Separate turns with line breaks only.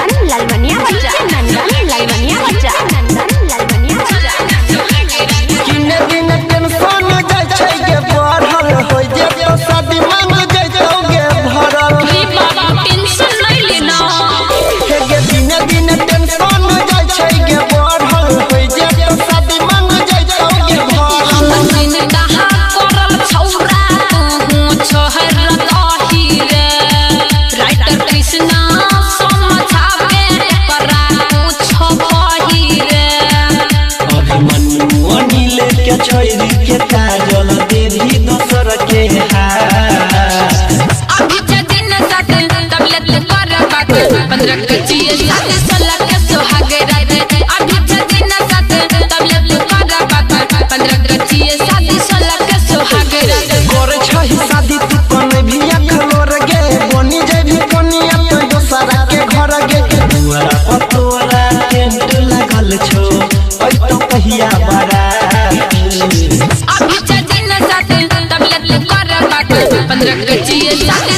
नंदन लालमनिया बच्चा नंदन लालमनिया बच्चा नंदन लालमनिया बच्चा
किने दिन टेंशन जाय छै के बढ़ल होय जे तो शादी मांग जइतोगे भरल
रे बाबा टेंशन नहीं लेना
हे गे दिन टेंशन जाय छै के बढ़ल होय जे तो शादी मांग जइतोगे भरल
दिन कहा करल छौरा तू छोहर रही रे राइटर कृष्णा समझावे करा कुछ कही रे
अभिमन्यु अनिल के छोरी के काजल देवी दोसर के
अभी दिन साथ तबलत कर बात 15 के जिए साथ 16 के सुहाग रात अभी दिन साथ तबलत कर बात 15 के जिए साथ 16 के सुहाग रात
कर छही शादी तू कने भी अखलोर गे बनी जेबी कनिया तो दोसरा के घर गे दुआरा पतोरा टेंट लागल छो ओइ तो कहिया बड़ा
अभी दिन साथ तबलत कर बात 15 के जिए साथ